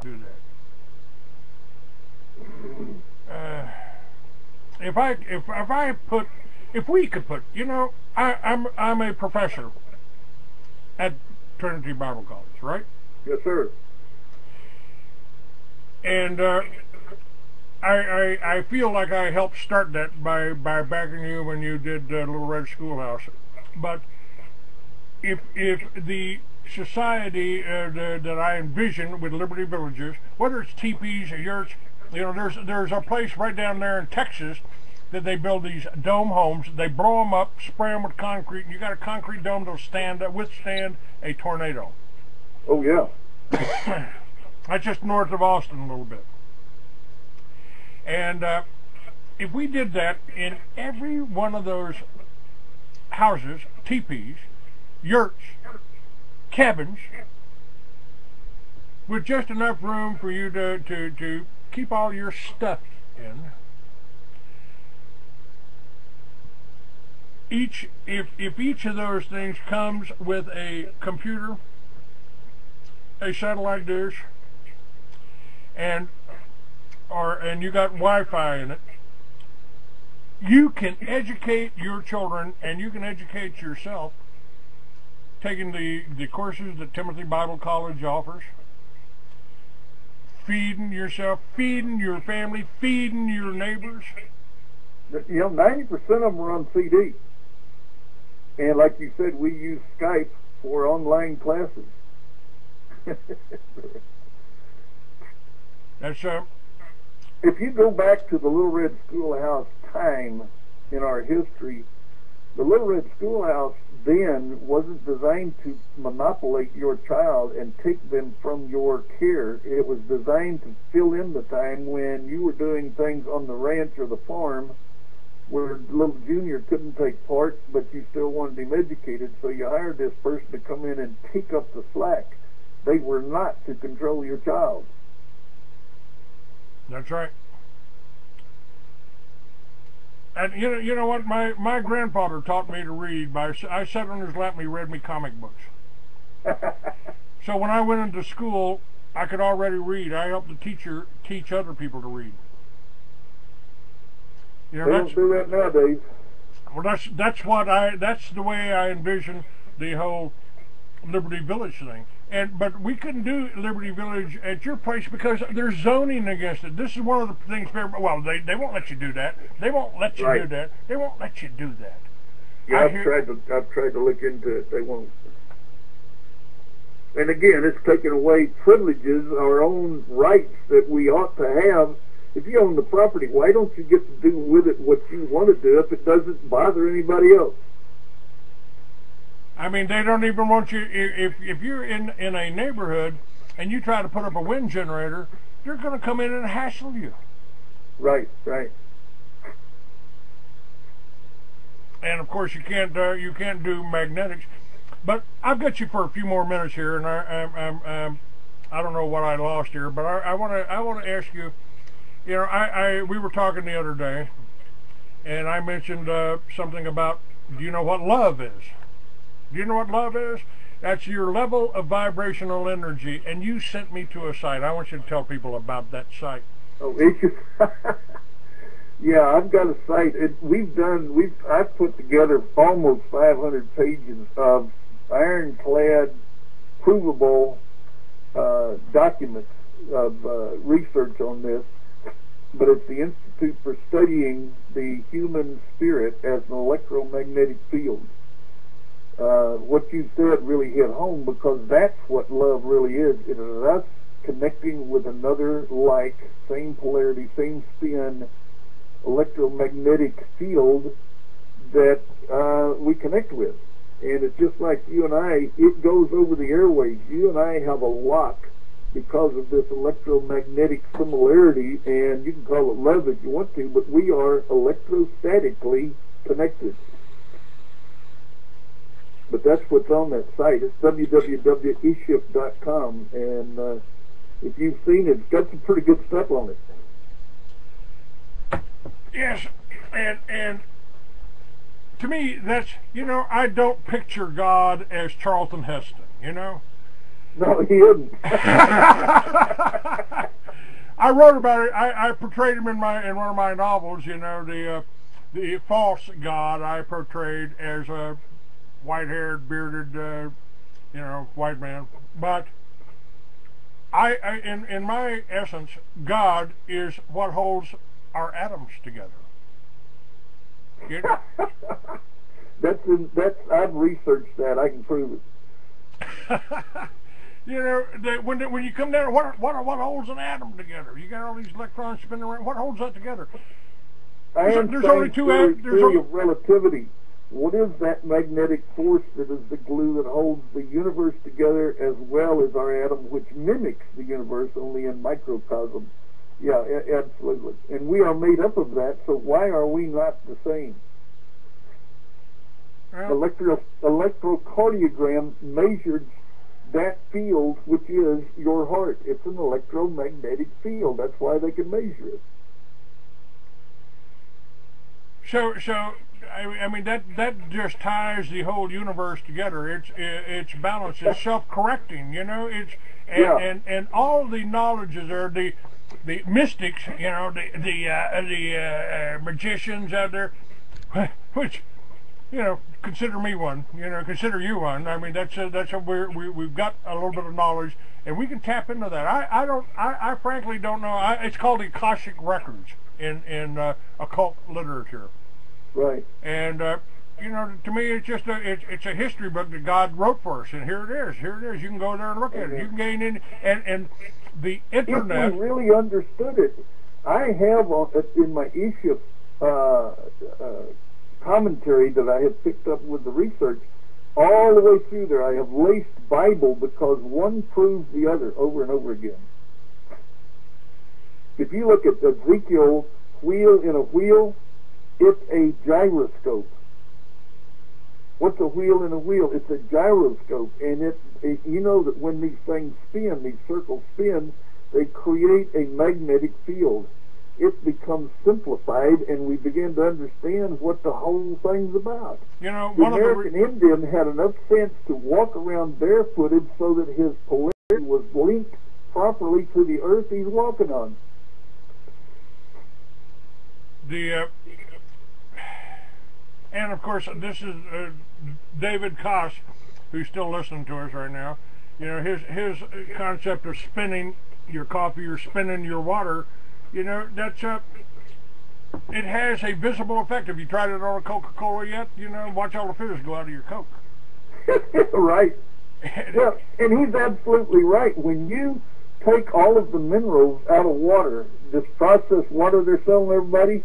do that. If we could put, you know, I'm a professor at Trinity Bible College, right? Yes, sir. And I feel like I helped start that by backing you when you did Little Red Schoolhouse. But if the society that I envision with Liberty Villages, whether it's teepees or yurts, you know, there's a place right down there in Texas that they build these dome homes. They blow them up, spray them with concrete, and you got a concrete dome that'll withstand a tornado. Oh yeah. That's just north of Austin a little bit. And if we did that in every one of those houses, teepees, yurts, cabins, with just enough room for you to keep all your stuff in, if each of those things comes with a computer, a satellite dish, and you got Wi-Fi in it, you can educate your children and you can educate yourself, taking the courses that Timothy Bible College offers, feeding yourself, feeding your family, feeding your neighbors. You know, 90% of them are on CD. And like you said, we use Skype for online classes. That's If you go back to the Little Red Schoolhouse time in our history, the Little Red Schoolhouse then wasn't designed to monopolize your child and take them from your care. It was designed to fill in the time when you were doing things on the ranch or the farm where little Junior couldn't take part, but you still wanted him educated, so you hired this person to come in and take up the slack. They were not to control your child. That's right. And you know what? My grandfather taught me to read. I sat on his lap and he read me comic books. So when I went into school, I could already read. I helped the teacher teach other people to read. You know, they don't do that nowadays. Well, that's the way I envision the whole Liberty Village thing. But we couldn't do Liberty Village at your place because there's zoning against it. This is one of the things. Well, they won't let you do that. They won't let you do that. They won't let you do that. Yeah, I've tried to look into it. They won't. And again, it's taking away privileges, our own rights that we ought to have. If you own the property, why don't you get to do with it what you want to do if it doesn't bother anybody else? I mean, they don't even want you, if you're in a neighborhood and you try to put up a wind generator, they're going to come in and hassle you. Right, right. And of course you can't do magnetics. But I've got you for a few more minutes here, and I don't know what I lost here, but I want to ask you. You know, we were talking the other day, and I mentioned something about, do you know what love is? Do you know what love is? That's your level of vibrational energy, and you sent me to a site. I want you to tell people about that site. Oh, yeah, I've got a site. I've put together almost 500 pages of ironclad, provable documents of research on this. But it's the Institute for Studying the Human Spirit as an Electromagnetic Field. What you said really hit home, because that's what love really is. It is us connecting with another like, same polarity, same spin, electromagnetic field that we connect with. And it's just like you and I, it goes over the airwaves. You and I have a lock because of this electromagnetic similarity, and you can call it love if you want to, but we are electrostatically connected. But that's what's on that site. It's www.eshift.com, and if you've seen it, it's got some pretty good stuff on it. Yes, and to me, that's, you know, I don't picture God as Charlton Heston, you know? No, he isn't. I wrote about it. I portrayed him in one of my novels. You know, the false god I portrayed as a white-haired, bearded, you know, white man. But in my essence, God is what holds our atoms together. I've researched that. I can prove it. You know, when you come down, what holds an atom together? You got all these electrons spinning around. What holds that together? There's only two atoms. Theory of relativity. What is that magnetic force that is the glue that holds the universe together as well as our atom, which mimics the universe only in microcosm? Yeah, absolutely. And we are made up of that, so why are we not the same? Well, electrocardiogram measured that field, which is your heart. It's an electromagnetic field. That's why they can measure it. So I mean that just ties the whole universe together. It's balanced. It's self-correcting. You know, and all the knowledges are the mystics. You know, the magicians out there, which, you know, consider me one. You know, consider you one. I mean, that's we've got a little bit of knowledge, and we can tap into that. I frankly don't know. It's called the Akashic Records in occult literature. Right. And you know, to me, it's just it's a history book that God wrote for us, and here it is. Here it is. You can go there and look at it. You can gain in and the internet. If we really understood it, I have in my issue commentary that I have picked up with the research, all the way through there, I have laced Bible because one proves the other over and over again. If you look at Ezekiel, wheel in a wheel, it's a gyroscope. What's a wheel in a wheel? It's a gyroscope, and you know that when these things spin, these circles spin, they create a magnetic field. It becomes simplified, and we begin to understand what the whole thing's about. You know, the American Indian had enough sense to walk around barefooted so that his polarity was linked properly to the earth he's walking on. And of course, this is David Koss, who's still listening to us right now. You know, his concept of spinning your coffee or spinning your water. You know, that's it has a visible effect. Have you tried it on a Coca-Cola yet? You know, watch all the fizz go out of your Coke. Right. Yeah, and he's absolutely right. When you take all of the minerals out of water, this processed water they're selling everybody,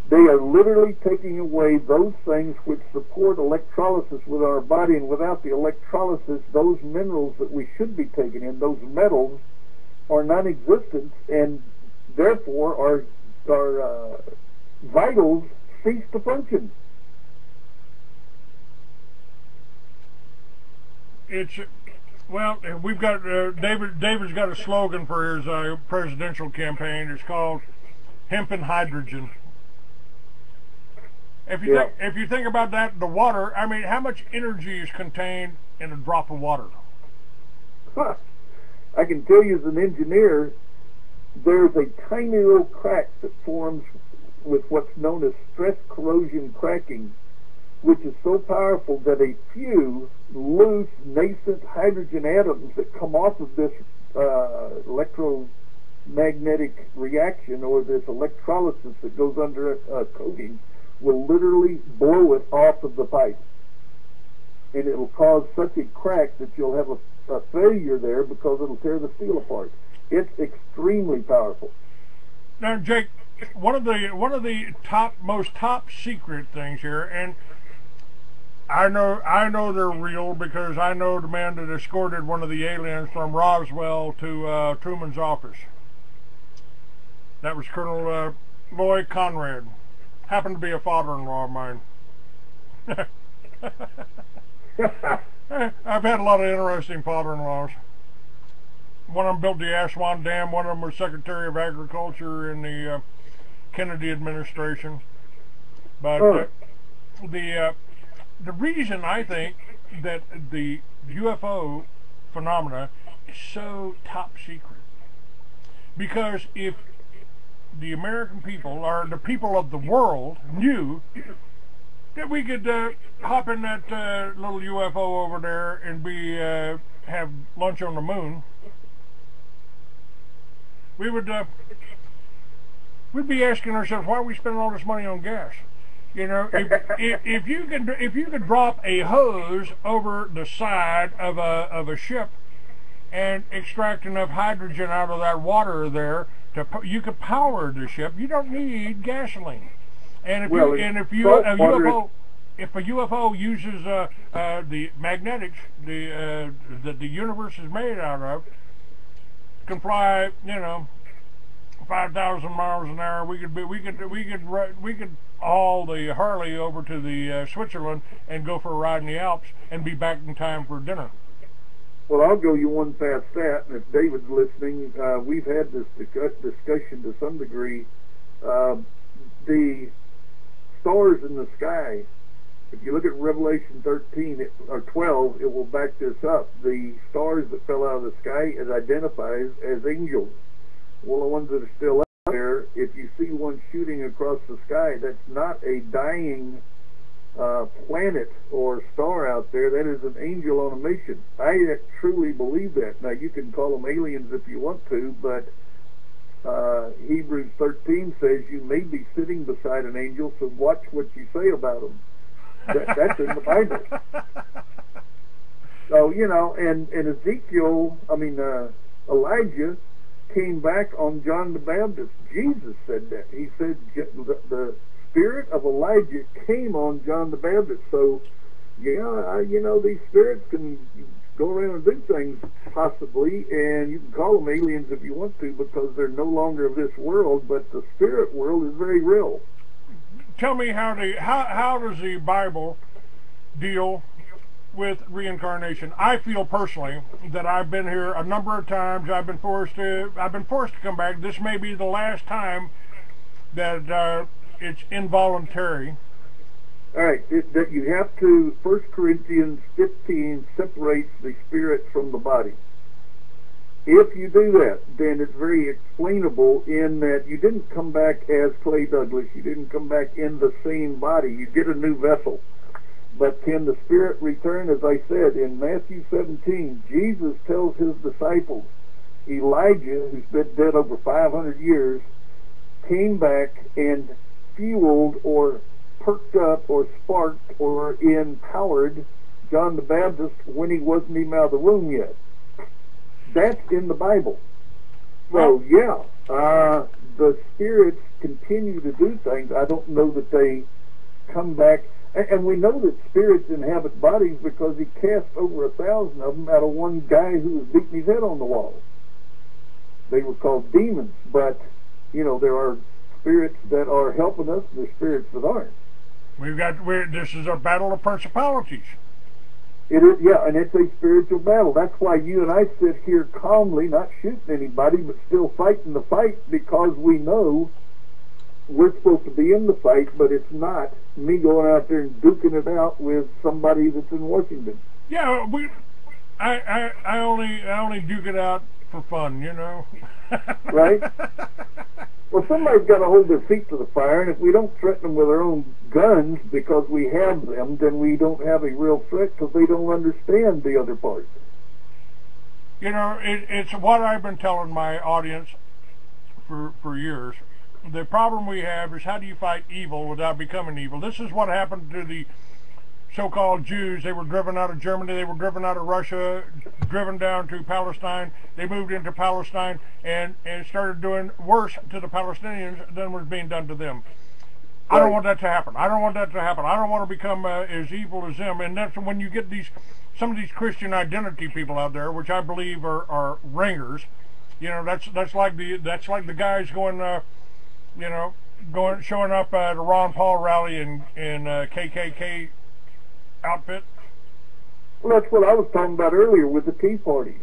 they are literally taking away those things which support electrolysis with our body, and without the electrolysis, those minerals that we should be taking in, those metals, are non-existent, and therefore our vitals cease to function. Well, we've got David's got a slogan for his presidential campaign. It's called Hemp Hydrogen. If you think about that, the water, I mean, how much energy is contained in a drop of water? Huh. I can tell you as an engineer, there's a tiny little crack that forms with what's known as stress corrosion cracking, which is so powerful that a few loose nascent hydrogen atoms that come off of this electromagnetic reaction, or this electrolysis that goes under a coating, will literally blow it off of the pipe. And it will cause such a crack that you'll have a failure there because it'll tear the steel apart. It's extremely powerful. Now, Jake, one of the most top secret things here, and I know they're real because I know the man that escorted one of the aliens from Roswell to Truman's office. That was Colonel Lloyd Conrad. Happened to be a father-in-law of mine. I've had a lot of interesting father-in-laws. One of them built the Aswan Dam. One of them was Secretary of Agriculture in the Kennedy administration. But the reason I think that the UFO phenomena is so top secret, Because if the American people, or the people of the world, knew that we could hop in that little UFO over there and have lunch on the moon, we'd be asking ourselves, why are we spending all this money on gas? You know, if you could drop a hose over the side of a ship and extract enough hydrogen out of that water there, you could power the ship. You don't need gasoline. And if a UFO uses the magnetics that the universe is made out of, can fly, 5,000 miles an hour. We could haul the Harley over to the Switzerland and go for a ride in the Alps and be back in time for dinner. Well, I'll go you one past that, and if David's listening, we've had this discussion to some degree. The stars in the sky, if you look at Revelation 13 or 12, it will back this up. The stars that fell out of the sky, it identifies as angels. Well, the ones that are still out there, if you see one shooting across the sky, that's not a dying planet or star out there. That is an angel on a mission. I truly believe that. Now, you can call them aliens if you want to, but Hebrews 13 says you may be sitting beside an angel, so watch what you say about them. That's in the Bible. So, and Ezekiel, Elijah came back on John the Baptist. Jesus said that. He said the spirit of Elijah came on John the Baptist. So, these spirits can go around and do things, possibly, and you can call them aliens if you want to, because they're no longer of this world, but the spirit world is very real. Tell me, how does the Bible deal with reincarnation? I feel personally that I've been here a number of times. I've been forced to come back. This may be the last time that it's involuntary. All right, that you have to. 1 Corinthians 15 separates the spirit from the body. If you do that, then it's very explainable in that you didn't come back as Clay Douglas. You didn't come back in the same body. You get a new vessel. But can the spirit return? As I said, in Matthew 17, Jesus tells his disciples, Elijah, who's been dead over 500 years, came back and fueled or perked up or sparked or empowered John the Baptist when he wasn't even out of the womb yet. That's in the Bible. So, the spirits continue to do things. I don't know that they come back. And we know that spirits inhabit bodies because he cast over 1,000 of them out of one guy who was beating his head on the wall. They were called demons. But, there are spirits that are helping us, and there's spirits that aren't. This is a battle of principalities. It is, and it's a spiritual battle. That's why you and I sit here calmly, not shooting anybody, but still fighting the fight, because we know we're supposed to be in the fight, but it's not me going out there and duking it out with somebody that's in Washington. Yeah, I only duke it out for fun, Right? Well, somebody's got to hold their feet to the fire, and if we don't threaten them with our own guns because we have them, then we don't have a real threat because they don't understand the other part. It's what I've been telling my audience for years. The problem we have is, how do you fight evil without becoming evil? This is what happened to the so-called Jews. They were driven out of Germany, they were driven out of Russia, driven down to Palestine. They moved into Palestine and started doing worse to the Palestinians than was being done to them. Right. I don't want that to happen. I don't want to become as evil as them. And that's when you get some of these Christian identity people out there, which I believe are ringers. That's like the guys going showing up at a Ron Paul rally in KKK outfit. Well, that's what I was talking about earlier with the Tea Party.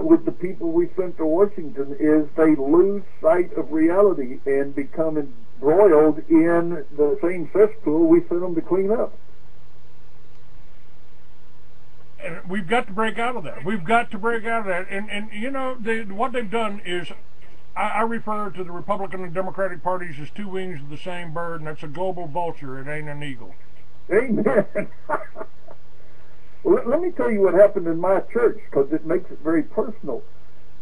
With the people we sent to Washington, is they lose sight of reality and become embroiled in the same cesspool we sent them to clean up. And we've got to break out of that. And what they've done is I refer to the Republican and Democratic parties as two wings of the same bird, and that's a global vulture. It ain't an eagle. Amen. Well, let me tell you what happened in my church, because it makes it very personal.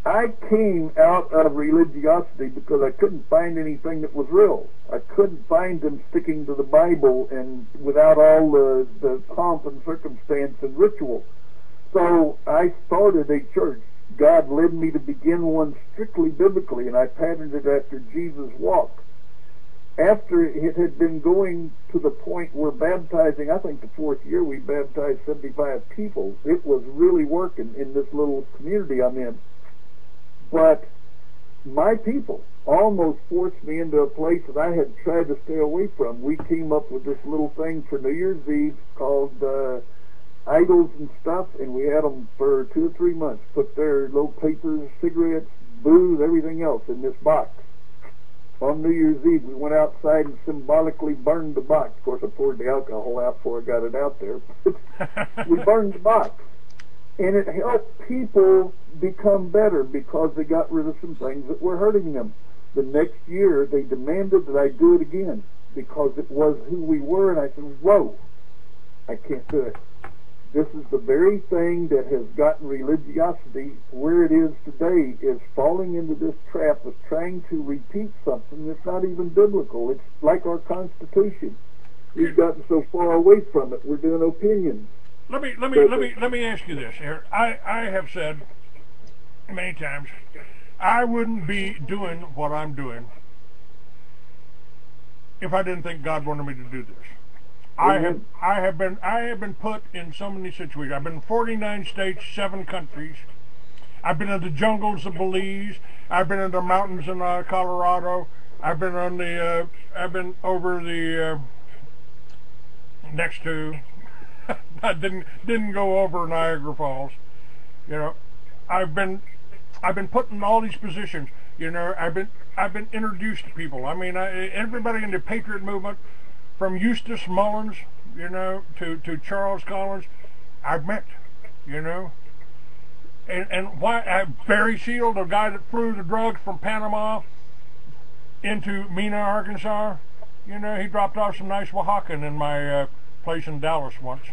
I came out of religiosity because I couldn't find anything that was real. I couldn't find them sticking to the Bible and without all the pomp and circumstance and ritual. So I started a church. God led me to begin one strictly biblically, and I patterned it after Jesus' walk. After it had been going to the point where baptizing, I think the 4th year we baptized 75 people, it was really working in this little community I'm in. But my people almost forced me into a place that I had tried to stay away from. We came up with this little thing for New Year's Eve called idols and stuff, and we had them for 2 or 3 months. Put their little papers, cigarettes, booze, everything else in this box. On New Year's Eve, we went outside and symbolically burned the box. Of course, I poured the alcohol out before I got it out there. We burned the box. And it helped people become better because they got rid of some things that were hurting them. The next year, they demanded that I do it again because it was who we were, and I said, whoa, I can't do it. This is the very thing that has gotten religiosity where it is today, is falling into this trap of trying to repeat something that's not even biblical. It's like our Constitution. We've gotten so far away from it, we're doing opinions. Let me ask you this here. I have said many times, I wouldn't be doing what I'm doing if I didn't think God wanted me to do this. I have been put in so many situations. I've been in 49 states, 7 countries. I've been in the jungles of Belize. I've been in the mountains in Colorado. I've been on the I've been over the next to I didn't go over Niagara Falls. You know, I've been put in all these positions. You know, I've been introduced to people. I mean, everybody in the Patriot movement, from Eustace Mullins, you know, to Charles Collins, I've met. You know, and why Barry Seal, the guy that flew the drugs from Panama into Mena, Arkansas. You know, he dropped off some nice Oaxacan in my place in Dallas once.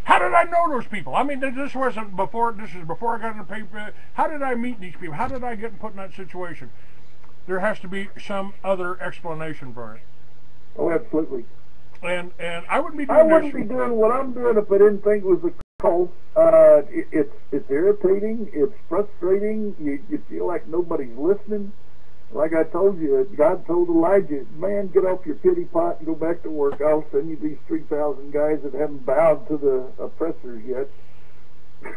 How did I know those people? I mean, this wasn't before. This is before I got in the paper. How did I meet these people? How did I get put in that situation? There has to be some other explanation for it. Oh, absolutely. And I wouldn't be doing. I wouldn't be doing what I'm doing if I didn't think it was a cult. It's irritating. It's frustrating. You feel like nobody's listening. Like I told you, God told Elijah, man, get off your pity pot and go back to work. I'll send you these 3,000 guys that haven't bowed to the oppressors yet.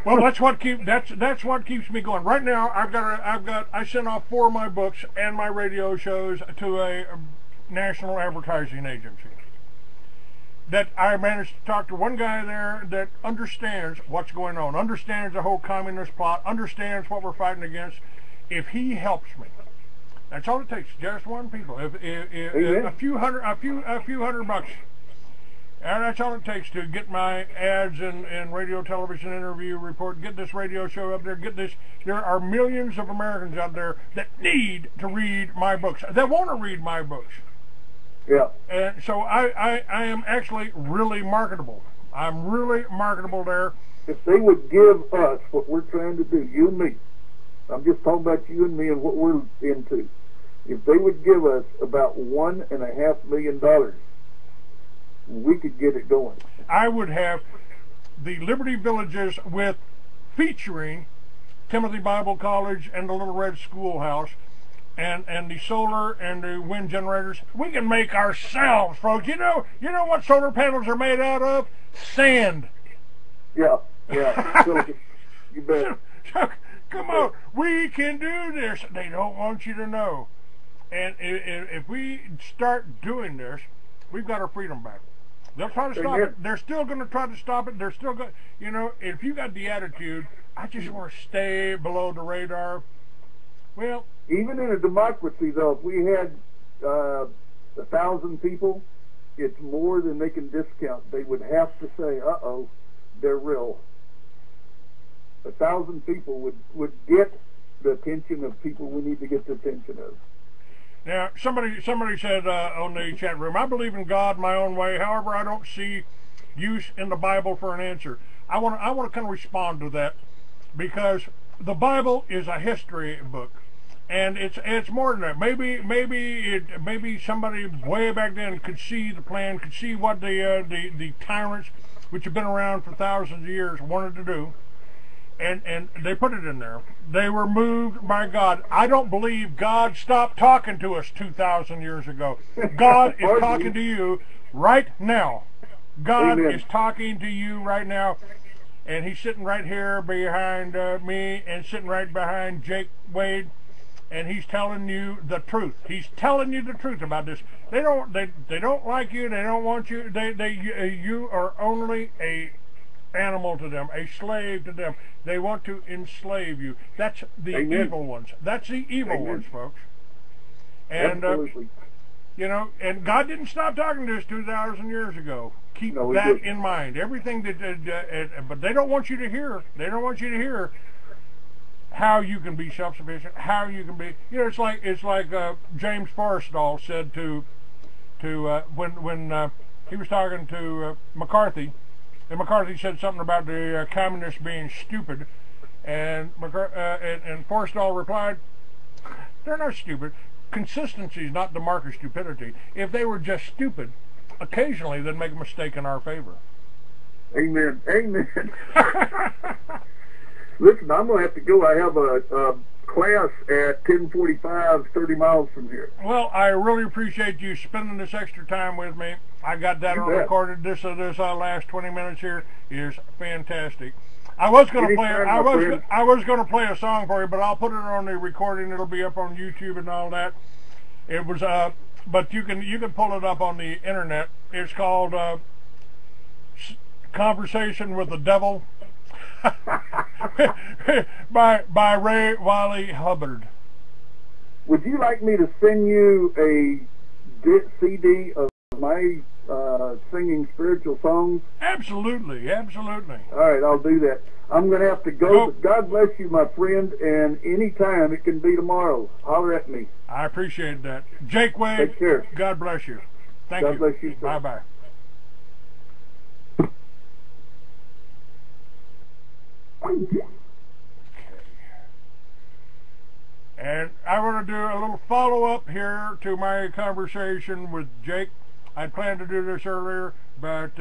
Well, that's what keeps me going. Right now, I sent off 4 of my books and my radio shows to a national advertising agency. That I managed to talk to one guy there that understands what's going on, understands the whole communist plot, understands what we're fighting against. If he helps me, that's all it takes. Just one people. If a few hundred bucks, and that's all it takes to get my ads and radio, television interview report. Get this radio show up there. Get this. There are millions of Americans out there that need to read my books. They want to read my books. Yeah. And so I am actually really marketable. I'm really marketable there. If they would give us what we're trying to do, you and me, I'm just talking about you and me and what we're into. If they would give us about $1.5 million, we could get it going. I would have the Liberty Villages with featuring Timothy Bible College and the Little Red Schoolhouse and the solar and the wind generators. We can make ourselves, folks. You know what solar panels are made out of? Sand. Yeah. You bet. Come on, we can do this. They don't want you to know. And if we start doing this, we've got our freedom back. They'll try to stop it. They're still going to try to stop it. They're still going. You know, if you got the attitude, I just want to stay below the radar. Well, even in a democracy, though, if we had 1,000 people, it's more than they can discount. They would have to say, "Uh-oh, they're real." 1,000 people would get the attention of people we need to get the attention of. Now, somebody said on the chat room, I believe in God my own way. However, I don't see use in the Bible for an answer. I want to kind of respond to that, because the Bible is a history book, and it's more than that. Maybe somebody way back then could see the plan, could see what the tyrants, which have been around for thousands of years, wanted to do. And they put it in there. They were moved by God. I don't believe God stopped talking to us 2,000 years ago. God is talking to you right now. God Amen. is talking to you right now. And he's sitting right here behind me and sitting right behind Jake Wade. And he's telling you the truth. He's telling you the truth about this. They don't like you. They don't want you. You are only a animal to them, a slave to them. They want to enslave you. That's the Amen. evil ones. That's the evil Amen. ones, folks. And Absolutely. And God didn't stop talking to us 2,000 years ago. Keep No, that didn't. in mind. Everything that, but they don't want you to hear. They don't want you to hear how you can be self-sufficient. How you can be. It's like James Forrestal said to when he was talking to McCarthy. And McCarthy said something about the communists being stupid, and Forrestal replied, "They're not stupid. Consistency is not the mark of stupidity. If they were just stupid, occasionally they'd make a mistake in our favor." Amen. Amen. Listen, I'm going to have to go. I have a class at 10:45, 30 miles from here. Well, I really appreciate you spending this extra time with me. I got that You on bet. recorded. This last 20 minutes here is fantastic. I was going to play. Anytime, I my was. friend. I was going to play a song for you, but I'll put it on the recording. It'll be up on YouTube and all that. It was. But you can pull it up on the internet. It's called "Conversation with the Devil" by Ray Wiley Hubbard. Would you like me to send you a CD of my singing spiritual songs? Absolutely, absolutely. All right, I'll do that. I'm going to have to go. Go. But God bless you, my friend, and anytime, it can be tomorrow. Holler at me. I appreciate that. Jake Wade, Take care. God bless you. Thank you. God bless you, sir. Bye-bye. Okay. And I want to do a little follow-up here to my conversation with Jake. I planned to do this earlier, but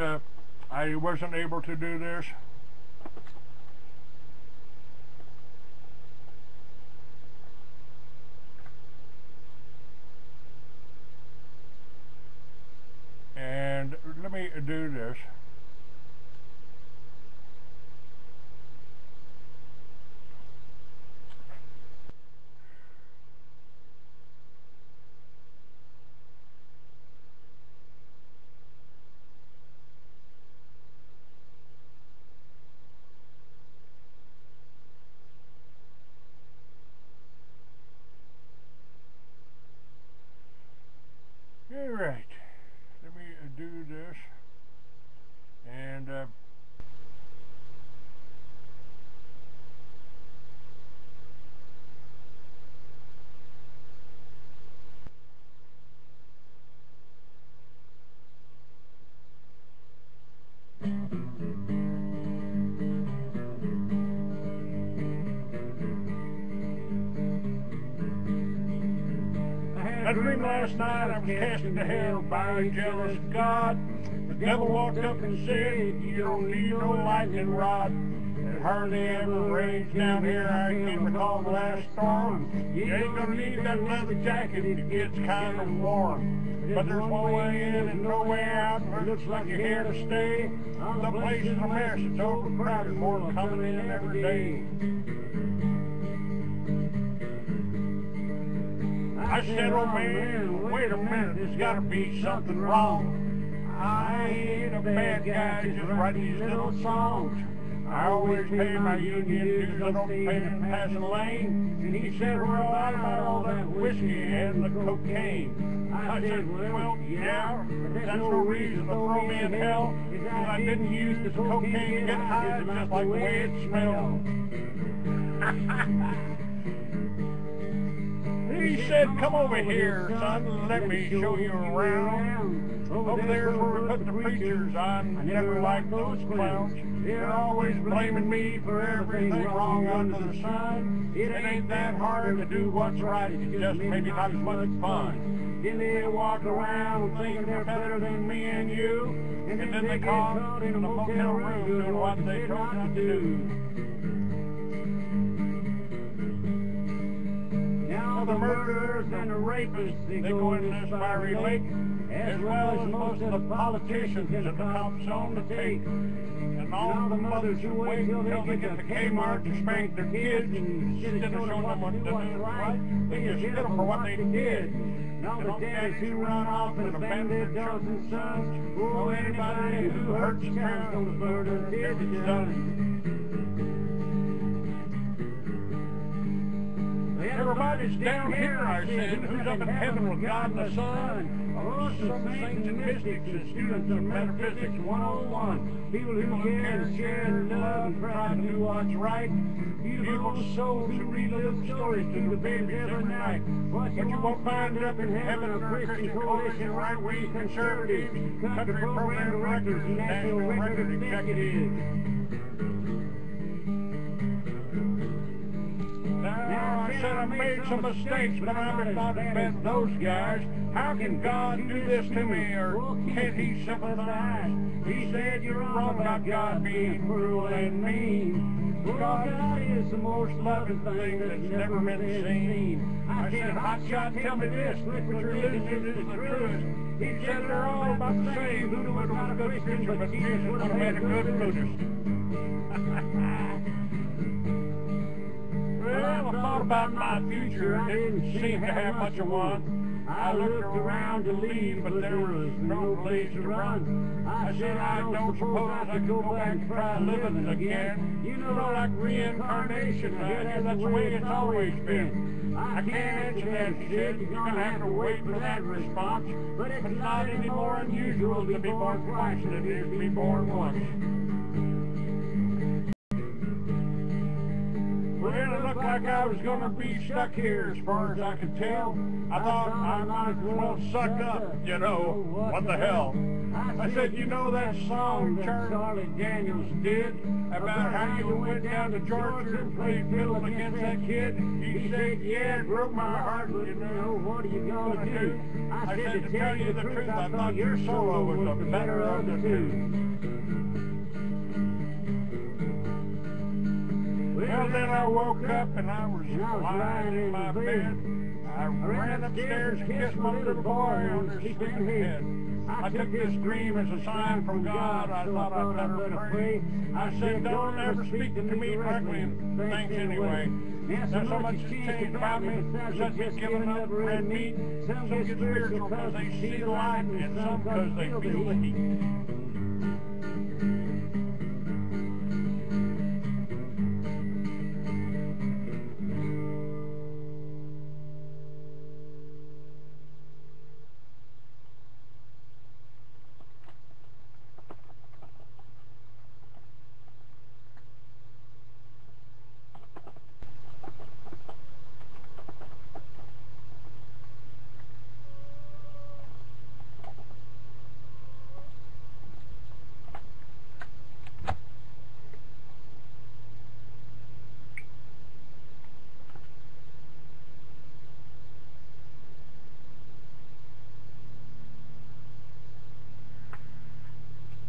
I wasn't able to do this. And let me do this. All right. Let me do this. And I dreamed last night I was cast into hell by a jealous God. The devil walked up and said, "You don't need no lightning rod." It hardly ever rains down here. I can recall the last storm. You ain't gonna need that leather jacket. It gets kind of warm. But there's one way in and no way out. It looks like you're here to stay. The place is a mess. It's overcrowded. More coming in every day. I said, "Oh man, wait a minute, there's gotta be something wrong. I ain't a bad guy, just write these little songs. I always pay my union dues, I don't pay the passing lane." And he said, "We're all out about all that whiskey and the cocaine." I said, "Well, yeah, but that's no reason to throw me in hell, because I didn't use this cocaine to get high, just like the way it smelled." He said, come over here, son, let me show you around. Over there's where we put the preachers. I never liked those clowns. They're always blaming me for everything wrong under the sun. It ain't that hard to do what's right, it's just maybe not as much fun. Then they walk around thinking they're better than me and you, and then they caught in a motel room doing what they told not to do. Now the murderers and the rapists, they go in this fiery lake, as well as most of the politicians and the cops on the take. And all the mothers who wait till they get to Kmart to spank their kids, instead of showing them what to do right, they just hit them for what they did. And all the daddies who run off and abandon their daughters and sons, or anybody who hurts the parents on the burden, it's done. Everybody's down here, I said, who's up in heaven with God and the Son. Oh, some saints and mystics and students of metaphysics 101. People who care and share and love and try to do what's right. Beautiful souls who relive stories to the babies every night. But you won't find up in heaven a Christian coalition, right-wing conservatives, country program directors, and national record executives. Now, I said I made some mistakes, but I'm not bet those guys. How can God do this to me, or can't He sympathize? He said you're wrong about God being cruel and mean. God is the most loving thing that's never been seen. I said, hotshot, tell me this, which religion is the truest? He said they're all about the same. Who would have a good Christian, but Jesus would have made a good Buddhist. Well, I thought about my future. I didn't seem to have much of one. I looked around to leave, but there was no place to run. I said, I don't suppose I could go back and try living again. You know, like reincarnation. I guess that's the way it's always been. I can't answer that shit. You're going to have to wait for that response. But it's not any more unusual to be born twice than it is to be born once. Well, it looked like I was going to be stuck here as far as I could tell. I thought I might as well suck up, you know, what the hell. I said, you know that song Charlie Daniels did about how you went down to Georgia and played fiddle against that kid? He said, yeah, it broke my heart, but you know, what are you going to do? I said, to tell you the truth, I thought your solo was the better of the two. Well, then I woke up and I was lying in my bed. I ran upstairs and kissed my little boy on her sleeping head. I took this dream as a sign from God. I thought I'd better pray. I said, don't ever speak to me directly, and thanks anyway. Now so much has changed about me. Some get giving up red meat. Some get spiritual because they see the light, and some because they feel the heat.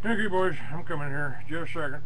Okay, boys, I'm coming here. Just a second.